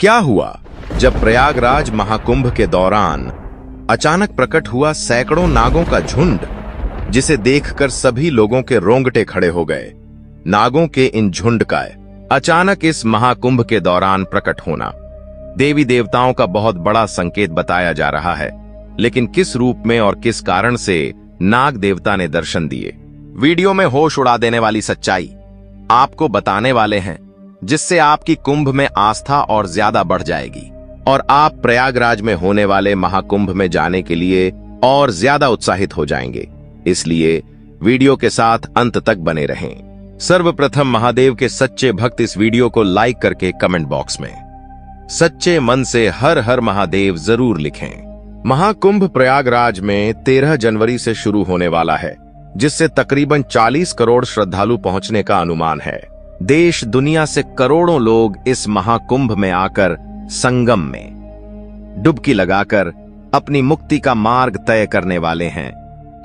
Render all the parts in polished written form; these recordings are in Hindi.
क्या हुआ जब प्रयागराज महाकुंभ के दौरान अचानक प्रकट हुआ सैकड़ों नागों का झुंड, जिसे देखकर सभी लोगों के रोंगटे खड़े हो गए। नागों के इन झुंड का अचानक इस महाकुंभ के दौरान प्रकट होना देवी देवताओं का बहुत बड़ा संकेत बताया जा रहा है। लेकिन किस रूप में और किस कारण से नाग देवता ने दर्शन दिए, वीडियो में होश उड़ा देने वाली सच्चाई आपको बताने वाले हैं, जिससे आपकी कुंभ में आस्था और ज्यादा बढ़ जाएगी और आप प्रयागराज में होने वाले महाकुंभ में जाने के लिए और ज्यादा उत्साहित हो जाएंगे। इसलिए वीडियो के साथ अंत तक बने रहें। सर्वप्रथम महादेव के सच्चे भक्त इस वीडियो को लाइक करके कमेंट बॉक्स में सच्चे मन से हर हर महादेव जरूर लिखें। महाकुंभ प्रयागराज में 13 जनवरी से शुरू होने वाला है, जिससे तकरीबन 40 करोड़ श्रद्धालु पहुंचने का अनुमान है। देश दुनिया से करोड़ों लोग इस महाकुंभ में आकर संगम में डुबकी लगाकर अपनी मुक्ति का मार्ग तय करने वाले हैं,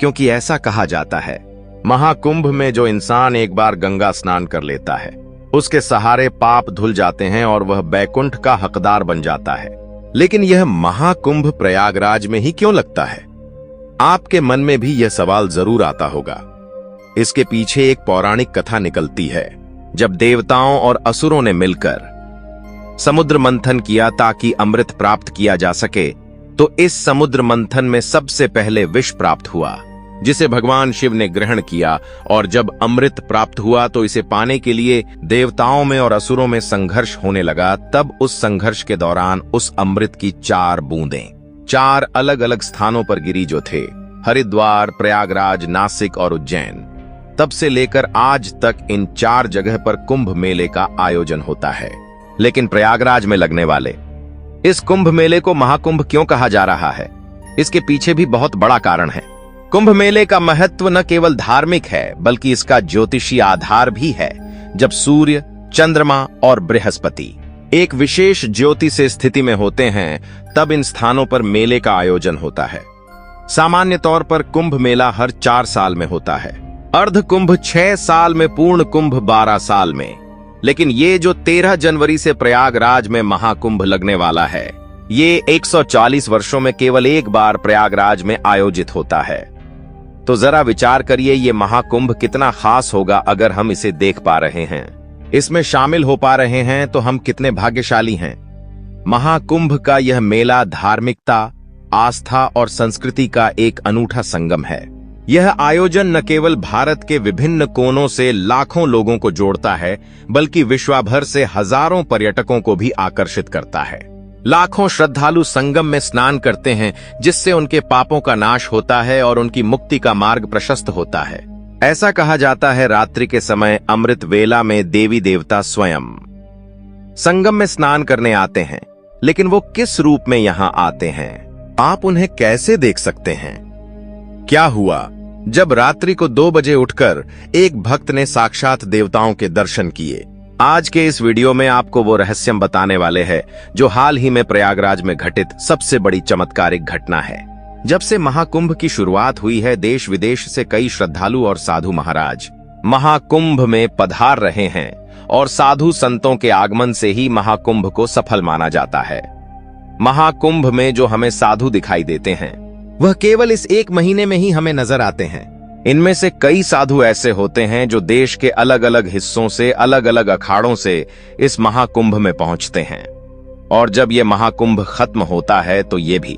क्योंकि ऐसा कहा जाता है महाकुंभ में जो इंसान एक बार गंगा स्नान कर लेता है, उसके सहारे पाप धुल जाते हैं और वह बैकुंठ का हकदार बन जाता है। लेकिन यह महाकुंभ प्रयागराज में ही क्यों लगता है? आपके मन में भी यह सवाल जरूर आता होगा। इसके पीछे एक पौराणिक कथा निकलती है। जब देवताओं और असुरों ने मिलकर समुद्र मंथन किया ताकि अमृत प्राप्त किया जा सके, तो इस समुद्र मंथन में सबसे पहले विष प्राप्त हुआ, जिसे भगवान शिव ने ग्रहण किया। और जब अमृत प्राप्त हुआ तो इसे पाने के लिए देवताओं में और असुरों में संघर्ष होने लगा। तब उस संघर्ष के दौरान उस अमृत की 4 बूंदें 4 अलग अलग स्थानों पर गिरी, जो थे हरिद्वार, प्रयागराज, नासिक और उज्जैन। तब से लेकर आज तक इन 4 जगह पर कुंभ मेले का आयोजन होता है। लेकिन प्रयागराज में लगने वाले इस कुंभ मेले को महाकुंभ क्यों कहा जा रहा है? इसके पीछे भी बहुत बड़ा कारण है। कुंभ मेले का महत्व न केवल धार्मिक है, बल्कि इसका ज्योतिषीय आधार भी है। जब सूर्य, चंद्रमा और बृहस्पति एक विशेष ज्योति से स्थिति में होते हैं, तब इन स्थानों पर मेले का आयोजन होता है। सामान्य तौर पर कुंभ मेला हर 4 साल में होता है, अर्ध कुंभ 6 साल में, पूर्ण कुंभ 12 साल में। लेकिन ये जो 13 जनवरी से प्रयागराज में महाकुंभ लगने वाला है, ये 140 वर्षों में केवल एक बार प्रयागराज में आयोजित होता है। तो जरा विचार करिए, ये महाकुंभ कितना खास होगा अगर हम इसे देख पा रहे हैं, इसमें शामिल हो पा रहे हैं, तो हम कितने भाग्यशाली हैं। महाकुंभ का यह मेला धार्मिकता, आस्था और संस्कृति का एक अनूठा संगम है। यह आयोजन न केवल भारत के विभिन्न कोनों से लाखों लोगों को जोड़ता है, बल्कि विश्वभर से हजारों पर्यटकों को भी आकर्षित करता है। लाखों श्रद्धालु संगम में स्नान करते हैं, जिससे उनके पापों का नाश होता है और उनकी मुक्ति का मार्ग प्रशस्त होता है। ऐसा कहा जाता है, रात्रि के समय अमृत वेला में देवी देवता स्वयं संगम में स्नान करने आते हैं। लेकिन वो किस रूप में यहाँ आते हैं? आप उन्हें कैसे देख सकते हैं? क्या हुआ जब रात्रि को 2 बजे उठकर एक भक्त ने साक्षात देवताओं के दर्शन किए? आज के इस वीडियो में आपको वो रहस्यम बताने वाले हैं, जो हाल ही में प्रयागराज में घटित सबसे बड़ी चमत्कारिक घटना है। जब से महाकुंभ की शुरुआत हुई है, देश विदेश से कई श्रद्धालु और साधु महाराज महाकुंभ में पधार रहे हैं, और साधु संतों के आगमन से ही महाकुंभ को सफल माना जाता है। महाकुंभ में जो हमें साधु दिखाई देते हैं, वह केवल इस 1 महीने में ही हमें नजर आते हैं। इनमें से कई साधु ऐसे होते हैं जो देश के अलग अलग हिस्सों से, अलग अलग अखाड़ों से इस महाकुंभ में पहुंचते हैं। और जब ये महाकुंभ खत्म होता है, तो ये भी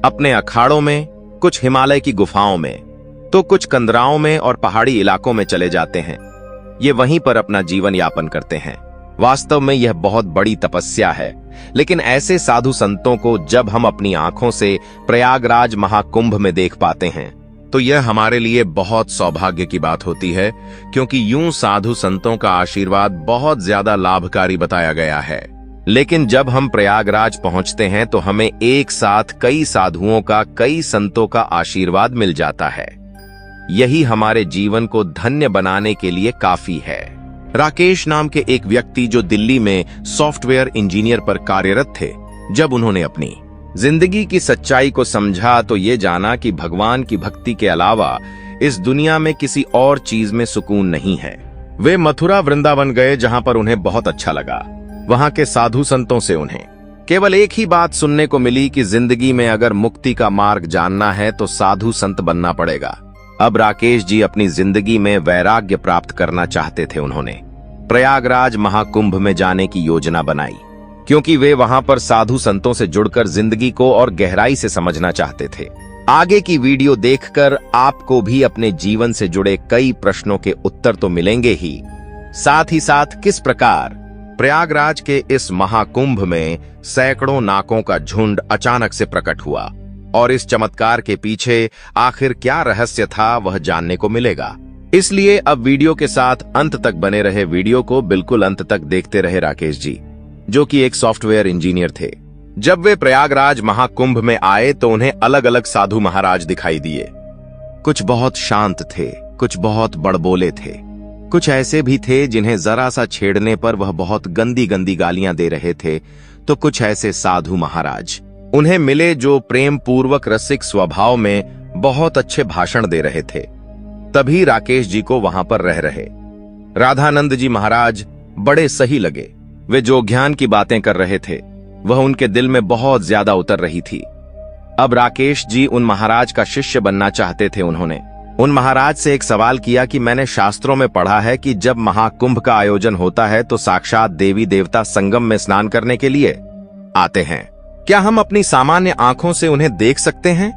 अपने अखाड़ों में, कुछ हिमालय की गुफाओं में, तो कुछ कंदराओं में और पहाड़ी इलाकों में चले जाते हैं। ये वहीं पर अपना जीवन यापन करते हैं। वास्तव में यह बहुत बड़ी तपस्या है। लेकिन ऐसे साधु संतों को जब हम अपनी आंखों से प्रयागराज महाकुंभ में देख पाते हैं, तो यह हमारे लिए बहुत सौभाग्य की बात होती है, क्योंकि यूं साधु संतों का आशीर्वाद बहुत ज्यादा लाभकारी बताया गया है। लेकिन जब हम प्रयागराज पहुंचते हैं, तो हमें एक साथ कई साधुओं का, कई संतों का आशीर्वाद मिल जाता है। यही हमारे जीवन को धन्य बनाने के लिए काफी है। राकेश नाम के एक व्यक्ति, जो दिल्ली में सॉफ्टवेयर इंजीनियर पर कार्यरत थे, जब उन्होंने अपनी जिंदगी की सच्चाई को समझा, तो ये जाना कि भगवान की भक्ति के अलावा इस दुनिया में किसी और चीज में सुकून नहीं है। वे मथुरा वृंदावन गए, जहां पर उन्हें बहुत अच्छा लगा। वहां के साधु संतों से उन्हें केवल एक ही बात सुनने को मिली कि जिंदगी में अगर मुक्ति का मार्ग जानना है तो साधु संत बनना पड़ेगा। अब राकेश जी अपनी जिंदगी में वैराग्य प्राप्त करना चाहते थे। उन्होंने प्रयागराज महाकुंभ में जाने की योजना बनाई, क्योंकि वे वहां पर साधु संतों से जुड़कर जिंदगी को और गहराई से समझना चाहते थे। आगे की वीडियो देखकर आपको भी अपने जीवन से जुड़े कई प्रश्नों के उत्तर तो मिलेंगे ही साथ किस प्रकार प्रयागराज के इस महाकुंभ में सैकड़ों नाकों का झुंड अचानक से प्रकट हुआ और इस चमत्कार के पीछे आखिर क्या रहस्य था वह जानने को मिलेगा। इसलिए अब वीडियो के साथ अंत तक बने रहे। वीडियो को बिल्कुल अंत तक देखते रहे राकेश जी, जो कि एक सॉफ्टवेयर इंजीनियर थे। जब वे प्रयागराज महाकुंभ में आए तो उन्हें अलग अलग साधु महाराज दिखाई दिए। कुछ बहुत शांत थे, कुछ बहुत बड़बोले थे, कुछ ऐसे भी थे जिन्हें जरा सा छेड़ने पर वह बहुत गंदी गंदी गालियां दे रहे थे। तो कुछ ऐसे साधु महाराज उन्हें मिले जो प्रेम पूर्वक रसिक स्वभाव में बहुत अच्छे भाषण दे रहे थे। तभी राकेश जी को वहां पर रह रहे राधानंद जी महाराज बड़े सही लगे। वे जो ज्ञान की बातें कर रहे थे वह उनके दिल में बहुत ज्यादा उतर रही थी। अब राकेश जी उन महाराज का शिष्य बनना चाहते थे। उन्होंने उन महाराज से एक सवाल किया कि मैंने शास्त्रों में पढ़ा है कि जब महाकुंभ का आयोजन होता है तो साक्षात देवी देवता संगम में स्नान करने के लिए आते हैं। क्या हम अपनी सामान्य आंखों से उन्हें देख सकते हैं?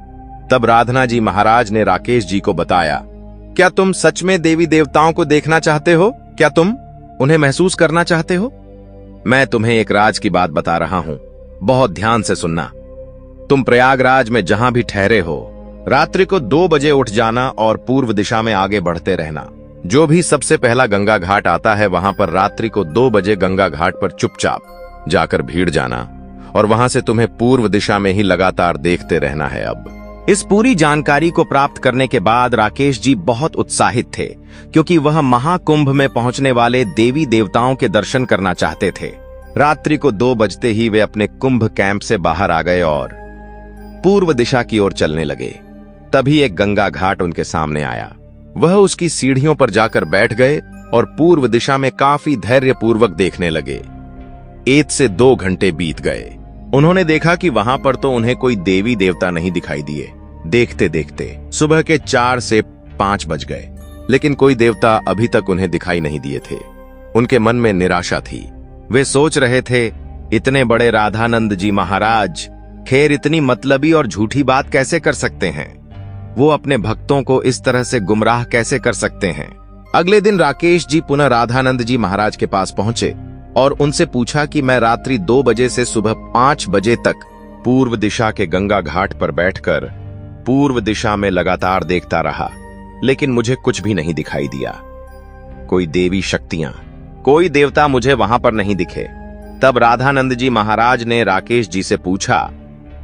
तब राधना जी महाराज ने राकेश जी को बताया, क्या तुम सच में देवी देवताओं को देखना चाहते हो? क्या तुम उन्हें महसूस करना चाहते हो? मैं तुम्हें एक राज की बात बता रहा हूं, बहुत ध्यान से सुनना। तुम प्रयागराज में जहां भी ठहरे हो, रात्रि को 2 बजे उठ जाना और पूर्व दिशा में आगे बढ़ते रहना। जो भी सबसे पहला गंगा घाट आता है वहां पर रात्रि को 2 बजे गंगा घाट पर चुपचाप जाकर भीड़ जाना और वहां से तुम्हें पूर्व दिशा में ही लगातार देखते रहना है। अब इस पूरी जानकारी को प्राप्त करने के बाद राकेश जी बहुत उत्साहित थे, क्योंकि वह महाकुंभ में पहुंचने वाले देवी देवताओं के दर्शन करना चाहते थे। रात्रि को 2 बजते ही वे अपने कुंभ कैंप से बाहर आ गए और पूर्व दिशा की ओर चलने लगे। तभी एक गंगा घाट उनके सामने आया। वह उसकी सीढ़ियों पर जाकर बैठ गए और पूर्व दिशा में काफी धैर्यपूर्वक देखने लगे। 1 से 2 घंटे बीत गए। उन्होंने देखा कि वहां पर तो उन्हें कोई देवी देवता नहीं दिखाई दिए। देखते देखते सुबह के 4 से 5 बज गए, लेकिन कोई देवता अभी तक उन्हें दिखाई नहीं दिए थे। उनके मन में निराशा थी। वे सोच रहे थे, इतने बड़े राधानंद जी महाराज खैर इतनी मतलबी और झूठी बात कैसे कर सकते हैं? वो अपने भक्तों को इस तरह से गुमराह कैसे कर सकते हैं? अगले दिन राकेश जी पुनः राधानंद जी महाराज के पास पहुंचे और उनसे पूछा कि मैं रात्रि 2 बजे से सुबह 5 बजे तक पूर्व दिशा के गंगा घाट पर बैठकर पूर्व दिशा में लगातार देखता रहा, लेकिन मुझे कुछ भी नहीं दिखाई दिया। कोई देवी शक्तियां, कोई देवता मुझे वहां पर नहीं दिखे। तब राधानंद जी महाराज ने राकेश जी से पूछा,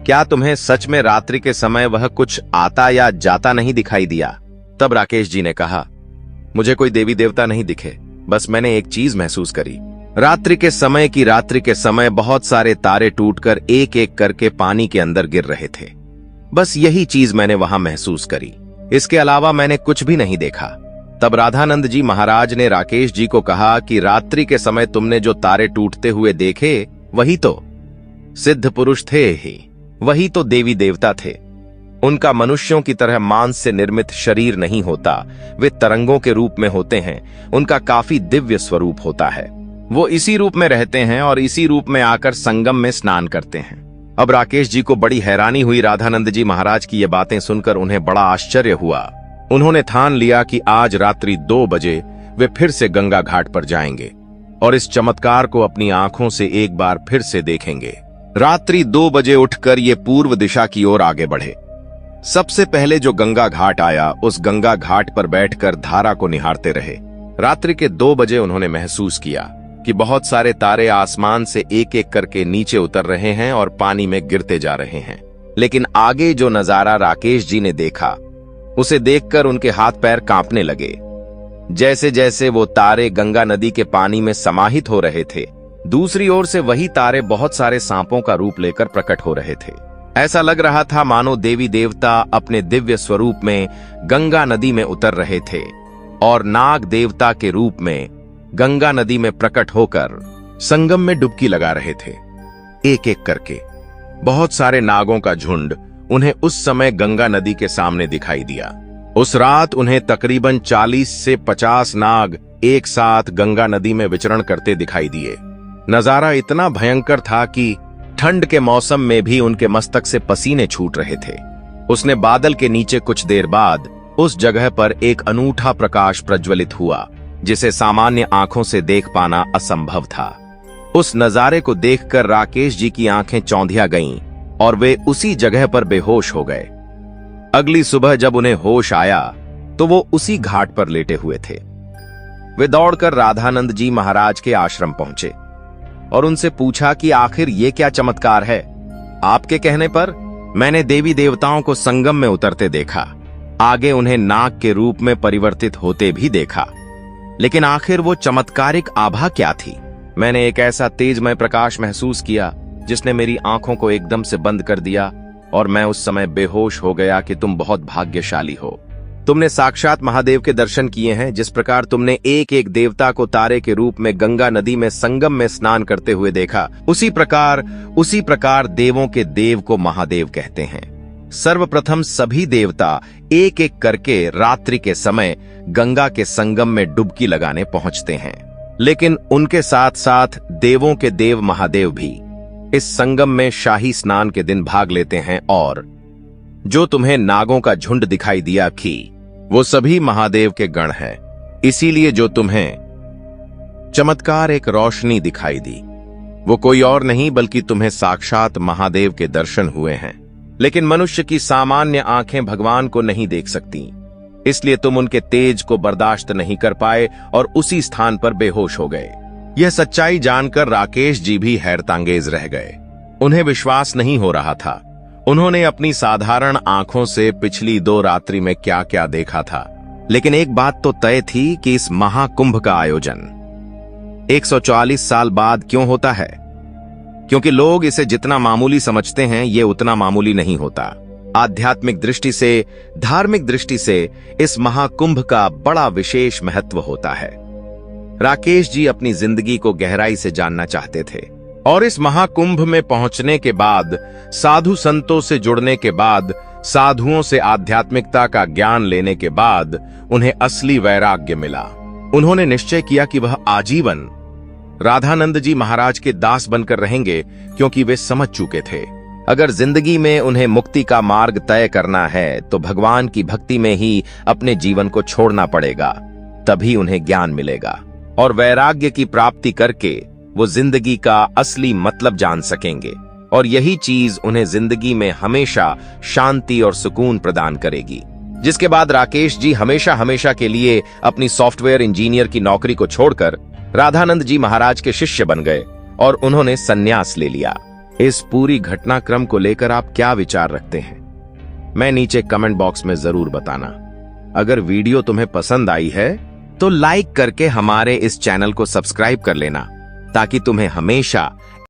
क्या तुम्हें सच में रात्रि के समय वह कुछ आता या जाता नहीं दिखाई दिया? तब राकेश जी ने कहा, मुझे कोई देवी देवता नहीं दिखे, बस मैंने एक चीज महसूस करी। रात्रि के समय बहुत सारे तारे टूटकर एक एक करके पानी के अंदर गिर रहे थे। बस यही चीज मैंने वहां महसूस करी, इसके अलावा मैंने कुछ भी नहीं देखा। तब राधानंद जी महाराज ने राकेश जी को कहा कि रात्रि के समय तुमने जो तारे टूटते हुए देखे वही तो सिद्ध पुरुष थे ही, वही तो देवी देवता थे। उनका मनुष्यों की तरह मांस से निर्मित शरीर नहीं होता, वे तरंगों के रूप में होते हैं। उनका काफी दिव्य स्वरूप होता है। वो इसी रूप में रहते हैं और इसी रूप में आकर संगम में स्नान करते हैं। अब राकेश जी को बड़ी हैरानी हुई। राधानंद जी महाराज की ये बातें सुनकर उन्हें बड़ा आश्चर्य हुआ। उन्होंने ठान लिया कि आज रात्रि 2 बजे वे फिर से गंगा घाट पर जाएंगे और इस चमत्कार को अपनी आंखों से एक बार फिर से देखेंगे। रात्रि 2 बजे उठकर ये पूर्व दिशा की ओर आगे बढ़े। सबसे पहले जो गंगा घाट आया, उस गंगा घाट पर बैठकर धारा को निहारते रहे। रात्रि के 2 बजे उन्होंने महसूस किया कि बहुत सारे तारे आसमान से एक एक करके नीचे उतर रहे हैं और पानी में गिरते जा रहे हैं। लेकिन आगे जो नजारा राकेश जी ने देखा, उसे देखकर उनके हाथ पैर कांपने लगे। जैसे जैसे वो तारे गंगा नदी के पानी में समाहित हो रहे थे, दूसरी ओर से वही तारे बहुत सारे सांपों का रूप लेकर प्रकट हो रहे थे। ऐसा लग रहा था मानो देवी देवता अपने दिव्य स्वरूप में गंगा नदी में उतर रहे थे और नाग देवता के रूप में गंगा नदी में प्रकट होकर संगम में डुबकी लगा रहे थे। एक एक करके। बहुत सारे नागों का झुंड उन्हें उस समय गंगा नदी के सामने दिखाई दिया। उस रात उन्हें तकरीबन 40 से 50 नाग एक साथ गंगा नदी में विचरण करते दिखाई दिए। नजारा इतना भयंकर था कि ठंड के मौसम में भी उनके मस्तक से पसीने छूट रहे थे। उसने बादल के नीचे कुछ देर बाद उस जगह पर एक अनूठा प्रकाश प्रज्वलित हुआ जिसे सामान्य आंखों से देख पाना असंभव था। उस नजारे को देखकर राकेश जी की आंखें चौंधिया गईं और वे उसी जगह पर बेहोश हो गए। अगली सुबह जब उन्हें होश आया तो वो उसी घाट पर लेटे हुए थे। वे दौड़कर राधानंद जी महाराज के आश्रम पहुंचे और उनसे पूछा कि आखिर ये क्या चमत्कार है। आपके कहने पर मैंने देवी देवताओं को संगम में उतरते देखा, आगे उन्हें नाग के रूप में परिवर्तित होते भी देखा, लेकिन आखिर वो चमत्कारिक आभा क्या थी। मैंने एक ऐसा तेजमय प्रकाश महसूस किया जिसने मेरी आंखों को एकदम से बंद कर दिया और मैं उस समय बेहोश हो गया कि तुम बहुत भाग्यशाली हो। तुमने साक्षात महादेव के दर्शन किए हैं। जिस प्रकार तुमने एक एक देवता को तारे के रूप में गंगा नदी में संगम में स्नान करते हुए देखा, उसी प्रकार देवों के देव को महादेव कहते हैं। सर्वप्रथम सभी देवता एक एक करके रात्रि के समय गंगा के संगम में डुबकी लगाने पहुंचते हैं, लेकिन उनके साथ साथ देवों के देव महादेव भी इस संगम में शाही स्नान के दिन भाग लेते हैं। और जो तुम्हें नागों का झुंड दिखाई दिया कि वो सभी महादेव के गण हैं। इसीलिए जो तुम्हें चमत्कार एक रोशनी दिखाई दी वो कोई और नहीं बल्कि तुम्हें साक्षात महादेव के दर्शन हुए हैं। लेकिन मनुष्य की सामान्य आंखें भगवान को नहीं देख सकती, इसलिए तुम उनके तेज को बर्दाश्त नहीं कर पाए और उसी स्थान पर बेहोश हो गए। यह सच्चाई जानकर राकेश जी भी हैरतांगेज रह गए। उन्हें विश्वास नहीं हो रहा था। उन्होंने अपनी साधारण आंखों से पिछली 2 रात्रि में क्या क्या देखा था, लेकिन एक बात तो तय थी कि इस महाकुंभ का आयोजन 140 साल बाद क्यों होता है, क्योंकि लोग इसे जितना मामूली समझते हैं ये उतना मामूली नहीं होता। आध्यात्मिक दृष्टि से, धार्मिक दृष्टि से इस महाकुंभ का बड़ा विशेष महत्व होता है। राकेश जी अपनी जिंदगी को गहराई से जानना चाहते थे और इस महाकुंभ में पहुंचने के बाद, साधु संतों से जुड़ने के बाद, साधुओं से आध्यात्मिकता का ज्ञान लेने के बाद उन्हें असली वैराग्य मिला। उन्होंने निश्चय किया कि वह आजीवन राधानंद जी महाराज के दास बनकर रहेंगे, क्योंकि वे समझ चुके थे अगर जिंदगी में उन्हें मुक्ति का मार्ग तय करना है तो भगवान की भक्ति में ही अपने जीवन को छोड़ना पड़ेगा, तभी उन्हें ज्ञान मिलेगा और वैराग्य की प्राप्ति करके वो जिंदगी का असली मतलब जान सकेंगे और यही चीज उन्हें जिंदगी में हमेशा शांति और सुकून प्रदान करेगी। जिसके बाद राकेश जी हमेशा हमेशा के लिए अपनी सॉफ्टवेयर इंजीनियर की नौकरी को छोड़कर राधानंद जी महाराज के शिष्य बन गए और उन्होंने संन्यास ले लिया। इस पूरी घटनाक्रम को लेकर आप क्या विचार रखते हैं, मैं नीचे कमेंट बॉक्स में जरूर बताना। अगर वीडियो तुम्हें पसंद आई है तो लाइक करके हमारे इस चैनल को सब्सक्राइब कर लेना, ताकि तुम्हें हमेशा